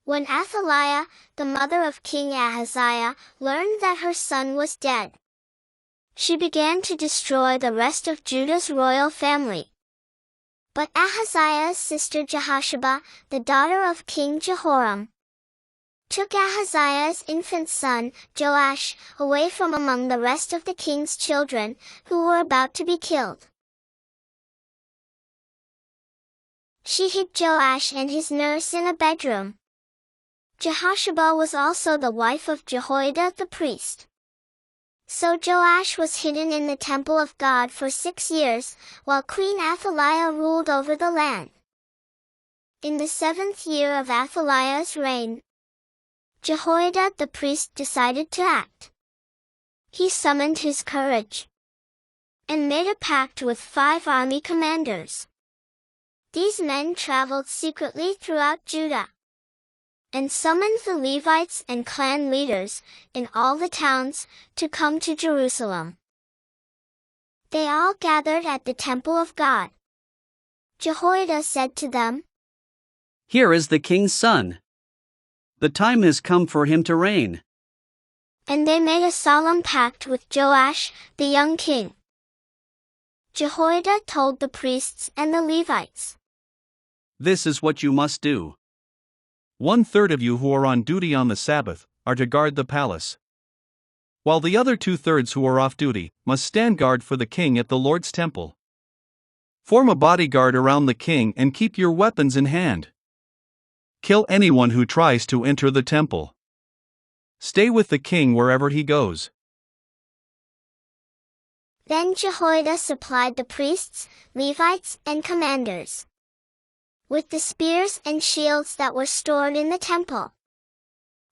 When Athaliah, the mother of King Ahaziah, learned that her son was dead, she began to destroy the rest of Judah's royal family. But Ahaziah's sister Jehosheba, the daughter of King Jehoram, took Ahaziah's infant son, Joash, away from among the rest of the king's children, who were about to be killed. She hid Joash and his nurse in a bedroom. Jehosheba was also the wife of Jehoiada the priest. So Joash was hidden in the temple of God for 6 years, while Queen Athaliah ruled over the land. In the 7th year of Athaliah's reign, Jehoiada the priest decided to act. He summoned his courage and made a pact with 5 army commanders. These men traveled secretly throughout Judah and summoned the Levites and clan leaders in all the towns to come to Jerusalem. They all gathered at the temple of God. Jehoiada said to them, "Here is the king's son. The time has come for him to reign." And they made a solemn pact with Joash, the young king. Jehoiada told the priests and the Levites, "This is what you must do. 1/3 of you who are on duty on the Sabbath are to guard the palace, while the other 2/3 who are off duty must stand guard for the king at the Lord's temple. Form a bodyguard around the king and keep your weapons in hand. Kill anyone who tries to enter the temple. Stay with the king wherever he goes." Then Jehoiada supplied the priests, Levites, and commanders with the spears and shields that were stored in the temple.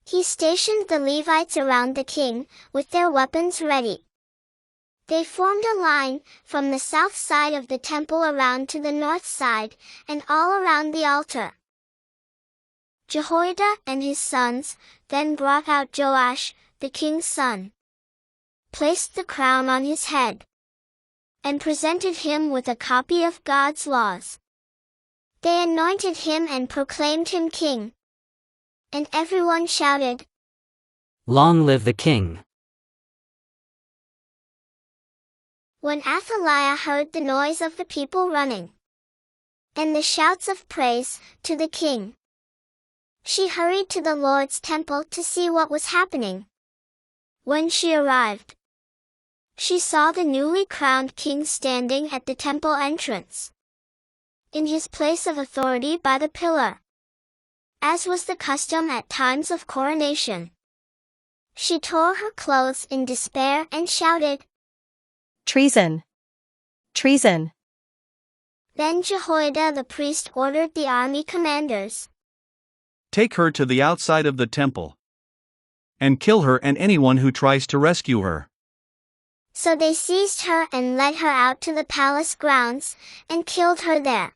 He stationed the Levites around the king, with their weapons ready. They formed a line, from the south side of the temple around to the north side, and all around the altar. Jehoiada and his sons then brought out Joash, the king's son, placed the crown on his head, and presented him with a copy of God's laws. They anointed him and proclaimed him king. And everyone shouted, "Long live the king!" When Athaliah heard the noise of the people running and the shouts of praise to the king, she hurried to the Lord's temple to see what was happening. When she arrived, she saw the newly crowned king standing at the temple entrance, in his place of authority by the pillar, as was the custom at times of coronation. She tore her clothes in despair and shouted, "Treason! Treason!" Then Jehoiada the priest ordered the army commanders, "Take her to the outside of the temple and kill her and anyone who tries to rescue her." So they seized her and led her out to the palace grounds, and killed her there.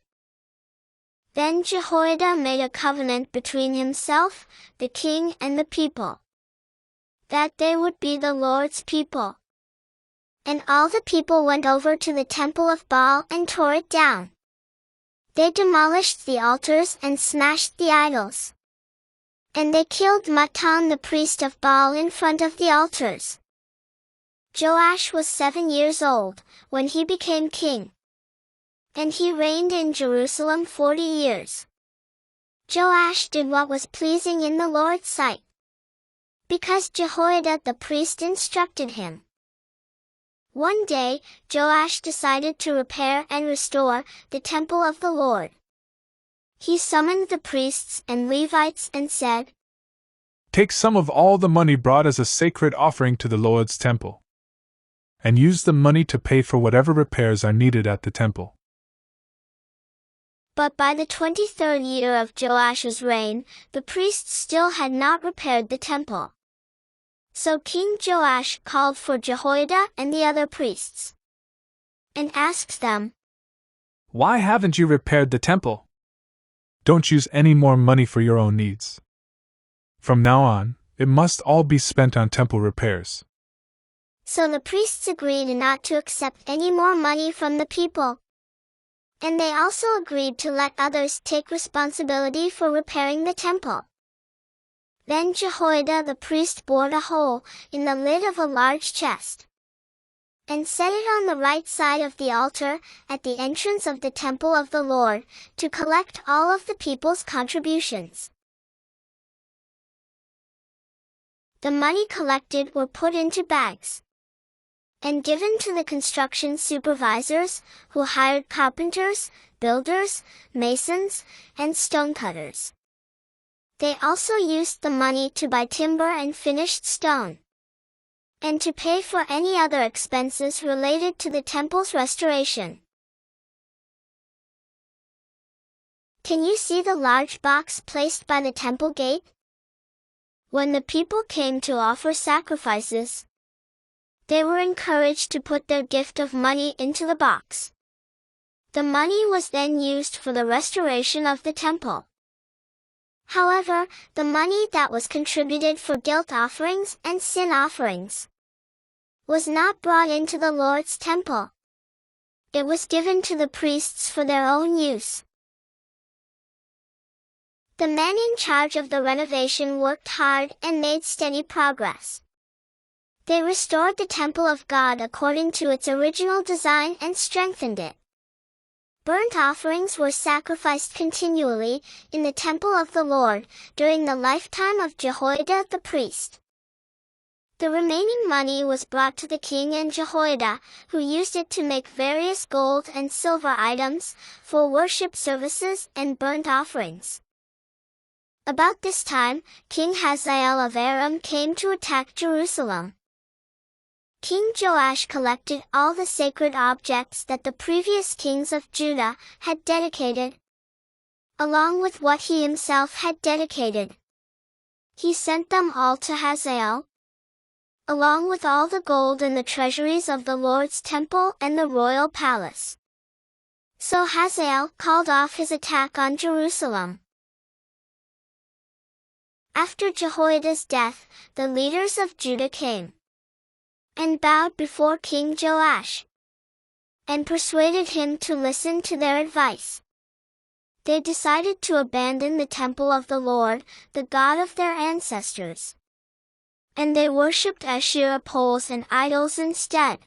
Then Jehoiada made a covenant between himself, the king and the people, that they would be the Lord's people. And all the people went over to the temple of Baal and tore it down. They demolished the altars and smashed the idols. And they killed Mattan the priest of Baal in front of the altars. Joash was 7 years old when he became king, and he reigned in Jerusalem 40 years. Joash did what was pleasing in the Lord's sight, because Jehoiada the priest instructed him. One day, Joash decided to repair and restore the temple of the Lord. He summoned the priests and Levites and said, "Take some of all the money brought as a sacred offering to the Lord's temple, and use the money to pay for whatever repairs are needed at the temple." But by the 23rd year of Joash's reign, the priests still had not repaired the temple. So King Joash called for Jehoiada and the other priests, and asked them, "Why haven't you repaired the temple? Don't use any more money for your own needs. From now on, it must all be spent on temple repairs." So the priests agreed not to accept any more money from the people. And they also agreed to let others take responsibility for repairing the temple. Then Jehoiada the priest bored a hole in the lid of a large chest, and set it on the right side of the altar, at the entrance of the temple of the Lord, to collect all of the people's contributions. The money collected were put into bags and given to the construction supervisors, who hired carpenters, builders, masons, and stonecutters. They also used the money to buy timber and finished stone, and to pay for any other expenses related to the temple's restoration. Can you see the large box placed by the temple gate? When the people came to offer sacrifices, they were encouraged to put their gift of money into the box. The money was then used for the restoration of the temple. However, the money that was contributed for guilt offerings and sin offerings was not brought into the Lord's temple. It was given to the priests for their own use. The men in charge of the renovation worked hard and made steady progress. They restored the temple of God according to its original design and strengthened it. Burnt offerings were sacrificed continually in the temple of the Lord during the lifetime of Jehoiada the priest. The remaining money was brought to the king and Jehoiada, who used it to make various gold and silver items for worship services and burnt offerings. About this time, King Hazael of Aram came to attack Jerusalem. King Joash collected all the sacred objects that the previous kings of Judah had dedicated, along with what he himself had dedicated. He sent them all to Hazael, along with all the gold and the treasuries of the Lord's temple and the royal palace. So Hazael called off his attack on Jerusalem. After Jehoiada's death, the leaders of Judah came and bowed before King Joash, and persuaded him to listen to their advice. They decided to abandon the temple of the Lord, the God of their ancestors, and they worshipped Asherah poles and idols instead.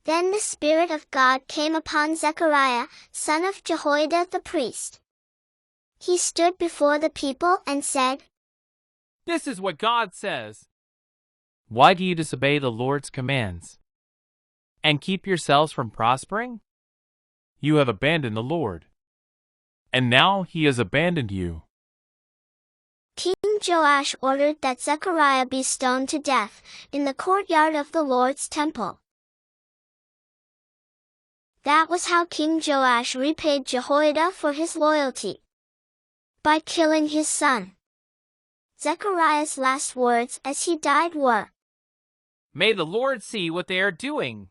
Then the Spirit of God came upon Zechariah, son of Jehoiada the priest. He stood before the people and said, "This is what God says. Why do you disobey the Lord's commands and keep yourselves from prospering? You have abandoned the Lord, and now he has abandoned you." King Joash ordered that Zechariah be stoned to death in the courtyard of the Lord's temple. That was how King Joash repaid Jehoiada for his loyalty, by killing his son. Zechariah's last words as he died were, "May the Lord see what they are doing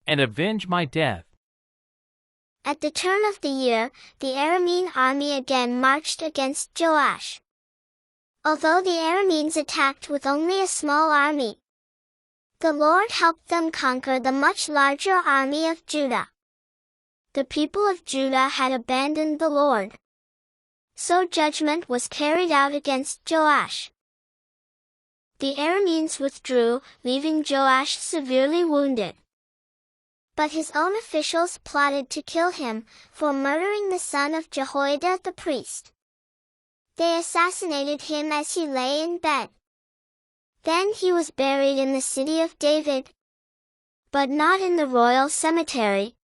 and avenge my death." At the turn of the year, the Aramean army again marched against Joash. Although the Arameans attacked with only a small army, the Lord helped them conquer the much larger army of Judah. The people of Judah had abandoned the Lord, so judgment was carried out against Joash. The Arameans withdrew, leaving Joash severely wounded. But his own officials plotted to kill him for murdering the son of Jehoiada the priest. They assassinated him as he lay in bed. Then he was buried in the city of David, but not in the royal cemetery,